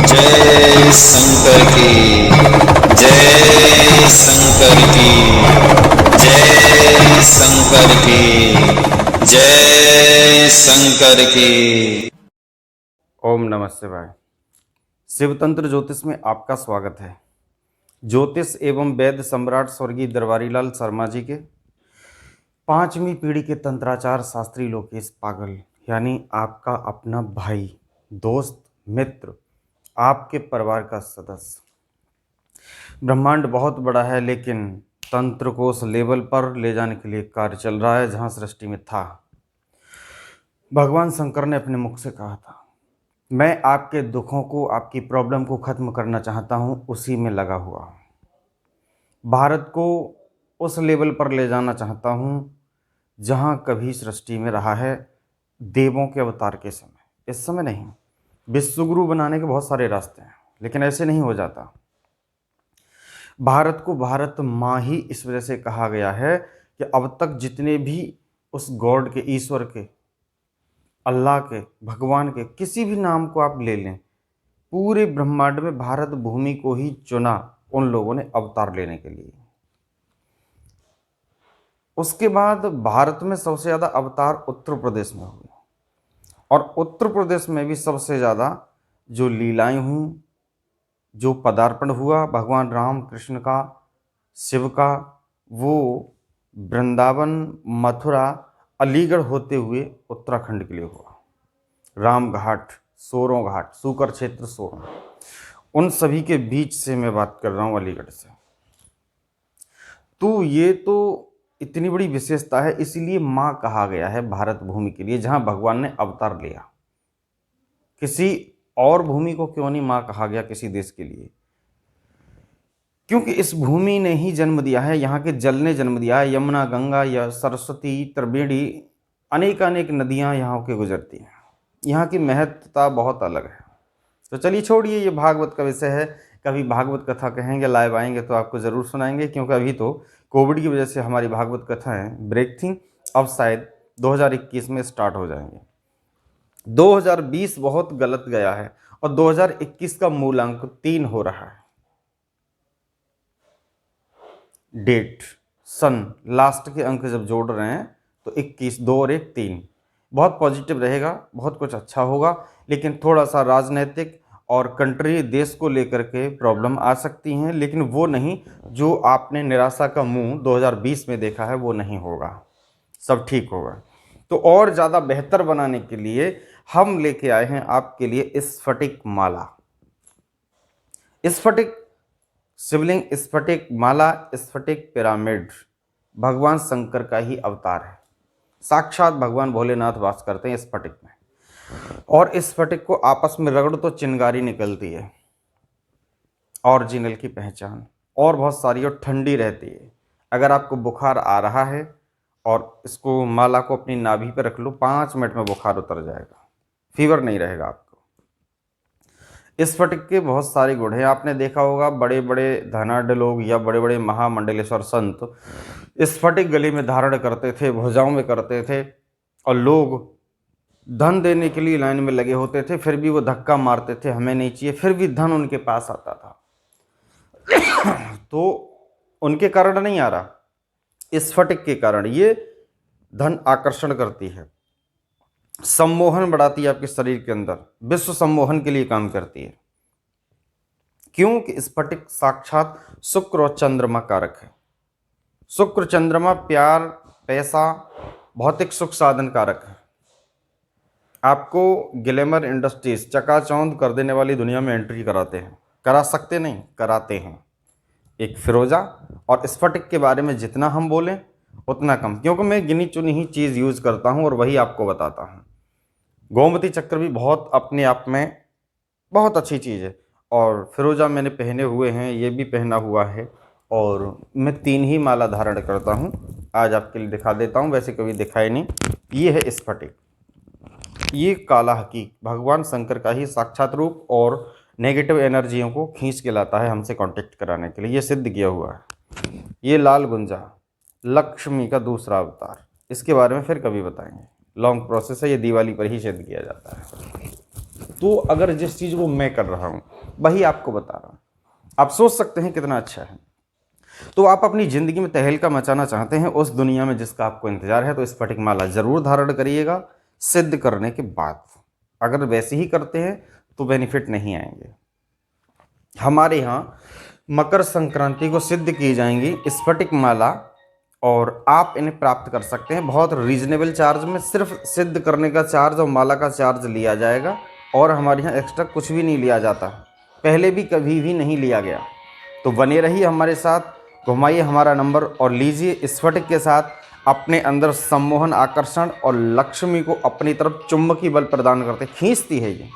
जय शंकर की जय शंकर की जय शंकर की जय शंकर की। ओम नमः शिवाय। शिवतंत्र ज्योतिष में आपका स्वागत है। ज्योतिष एवं वैद्य सम्राट स्वर्गीय दरबारी लाल शर्मा जी के 5वीं पीढ़ी के तंत्राचार शास्त्री लोकेश पागल यानी आपका अपना भाई, दोस्त, मित्र, आपके परिवार का सदस्य। ब्रह्मांड बहुत बड़ा है, लेकिन तंत्र को उस लेवल पर ले जाने के लिए कार्य चल रहा है जहां सृष्टि में था। भगवान शंकर ने अपने मुख से कहा था, मैं आपके दुखों को, आपकी प्रॉब्लम को ख़त्म करना चाहता हूँ, उसी में लगा हुआ हूँ। भारत को उस लेवल पर ले जाना चाहता हूँ जहाँ कभी सृष्टि में रहा है देवों के अवतार के समय। इस समय नहीं। विश्वगुरु बनाने के बहुत सारे रास्ते हैं, लेकिन ऐसे नहीं हो जाता। भारत को भारत माँ ही इस वजह से कहा गया है कि अब तक जितने भी उस गॉड के, ईश्वर के, अल्लाह के, भगवान के किसी भी नाम को आप ले लें, पूरे ब्रह्मांड में भारत भूमि को ही चुना उन लोगों ने अवतार लेने के लिए। उसके बाद भारत में सबसे ज़्यादा अवतार उत्तर प्रदेश में हुए, और उत्तर प्रदेश में भी सबसे ज़्यादा जो लीलाएं हुई, जो पदार्पण हुआ भगवान राम कृष्ण का, शिव का, वो वृंदावन, मथुरा, अलीगढ़ होते हुए उत्तराखंड के लिए हुआ। राम घाट, सोरों घाट, सूकर क्षेत्र सोरों, उन सभी के बीच से मैं बात कर रहा हूँ, अलीगढ़ से। तो ये तो इतनी बड़ी विशेषता है, इसीलिए माँ कहा गया है भारत भूमि के लिए, जहाँ भगवान ने अवतार लिया। किसी और भूमि को क्यों नहीं माँ कहा गया किसी देश के लिए? क्योंकि इस भूमि ने ही जन्म दिया है, यहाँ के जल ने जन्म दिया है। यमुना, गंगा या सरस्वती, त्रिवेणी, अनेक अनेक नदियाँ यहाँ के गुजरती हैं। यहाँ की महत्वता बहुत अलग है। तो चलिए छोड़िए, ये भागवत का विषय है। कभी भागवत कथा कहेंगे, लाइव आएंगे तो आपको ज़रूर सुनाएंगे, क्योंकि अभी तो कोविड की वजह से हमारी भागवत कथाएं ब्रेक थी। अब शायद 2021 में स्टार्ट हो जाएंगे। 2020 बहुत गलत गया है और 2021 का मूलांक 3 हो रहा है। डेट, सन, लास्ट के अंक जब जोड़ रहे हैं तो 21, 2 और 1 3। बहुत पॉजिटिव रहेगा, बहुत कुछ अच्छा होगा, लेकिन थोड़ा सा राजनीतिक और कंट्री, देश को लेकर के प्रॉब्लम आ सकती हैं, लेकिन वो नहीं जो आपने निराशा का मुंह 2020 में देखा है, वो नहीं होगा। सब ठीक होगा। तो और ज़्यादा बेहतर बनाने के लिए हम लेके आए हैं आपके लिए स्फटिक माला। स्फटिक शिवलिंग, स्फटिक माला, स्फटिक पिरामिड भगवान शंकर का ही अवतार है। साक्षात भगवान भोलेनाथ वास करते हैं स्फटिक में, और इस स्फटिक को आपस में रगड़ तो चिंगारी निकलती है, ओरिजिनल की पहचान। और बहुत सारी, और ठंडी रहती है। अगर आपको बुखार आ रहा है और इसको, माला को अपनी नाभि पर रख लो, 5 मिनट में बुखार उतर जाएगा, फीवर नहीं रहेगा आपको। इस स्फटिक के बहुत सारे गुण हैं। आपने देखा होगा बड़े बड़े धनाढ़ लोग या बड़े बड़े महामंडलेश्वर संत इस स्फटिक गले में धारण करते थे, भुजाओं में करते थे, और लोग धन देने के लिए लाइन में लगे होते थे, फिर भी वो धक्का मारते थे, हमें नहीं चाहिए, फिर भी धन उनके पास आता था। तो उनके कारण नहीं आ रहा, इस स्फटिक के कारण ये धन आकर्षण करती है, सम्मोहन बढ़ाती है आपके शरीर के अंदर, विश्व सम्मोहन के लिए काम करती है। क्योंकि स्फटिक साक्षात शुक्र और चंद्रमा कारक है। शुक्र, चंद्रमा प्यार, पैसा, भौतिक सुख साधन कारक है। आपको ग्लैमर इंडस्ट्रीज चकाचौंध कर देने वाली दुनिया में एंट्री कराते हैं, करा सकते नहीं, कराते हैं। एक फिरोजा और स्फटिक के बारे में जितना हम बोलें उतना कम, क्योंकि मैं गिनी चुनी ही चीज़ यूज़ करता हूँ और वही आपको बताता हूँ। गोमती चक्र भी बहुत अपने आप में बहुत अच्छी चीज़ है, और फिरोजा मैंने पहने हुए हैं, ये भी पहना हुआ है, और मैं 3 ही माला धारण करता हूँ। आज आपके लिए दिखा देता हूँ, वैसे कभी दिखाई नहीं। ये है स्फटिक, ये काला हकीक भगवान शंकर का ही साक्षात रूप, और नेगेटिव एनर्जियों को खींच के लाता है हमसे कांटेक्ट कराने के लिए, ये सिद्ध किया हुआ है। ये लाल गुंजा, लक्ष्मी का दूसरा अवतार, इसके बारे में फिर कभी बताएंगे, लॉन्ग प्रोसेस है, ये दिवाली पर ही सिद्ध किया जाता है। तो अगर जिस चीज़ को मैं कर रहा हूँ वही आपको बता रहा हूँ, आप सोच सकते हैं कितना अच्छा है। तो आप अपनी ज़िंदगी में तहलका मचाना चाहते हैं उस दुनिया में जिसका आपको इंतजार है, तो स्फटिक माला ज़रूर धारण करिएगा सिद्ध करने के बाद। अगर वैसे ही करते हैं तो बेनिफिट नहीं आएंगे। हमारे यहाँ मकर संक्रांति को सिद्ध की जाएंगी स्फटिक माला, और आप इन्हें प्राप्त कर सकते हैं बहुत रीजनेबल चार्ज में। सिर्फ सिद्ध करने का चार्ज और माला का चार्ज लिया जाएगा, और हमारे यहाँ एक्स्ट्रा कुछ भी नहीं लिया जाता, पहले भी कभी भी नहीं लिया गया। तो बने रहिए हमारे साथ, घुमाइए हमारा नंबर और लीजिए स्फटिक के साथ अपने अंदर सम्मोहन, आकर्षण और लक्ष्मी को अपनी तरफ चुंबकीय बल प्रदान करते, खींचती है ये,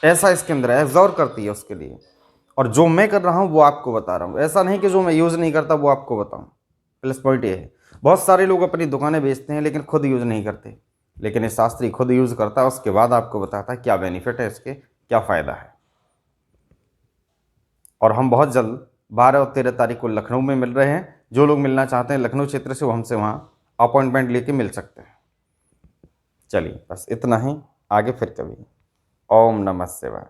ऐसा इसके अंदर है, एब्जॉर्व करती है उसके लिए। और जो मैं कर रहा हूँ वो आपको बता रहा हूँ, ऐसा नहीं कि जो मैं यूज़ नहीं करता वो आपको बताऊँ। प्लस पॉइंट ये है, बहुत सारे लोग अपनी दुकानें बेचते हैं लेकिन खुद यूज़ नहीं करते, लेकिन ये शास्त्री खुद यूज़ करता है, उसके बाद आपको बताता है क्या बेनिफिट है इसके, क्या फ़ायदा है। और हम बहुत जल्द 12 और 13 तारीख को लखनऊ में मिल रहे हैं। जो लोग मिलना चाहते हैं लखनऊ क्षेत्र से, वो हमसे वहाँ अपॉइंटमेंट लेके मिल सकते हैं। चलिए बस इतना ही, आगे फिर कभी। ओम नमः शिवाय।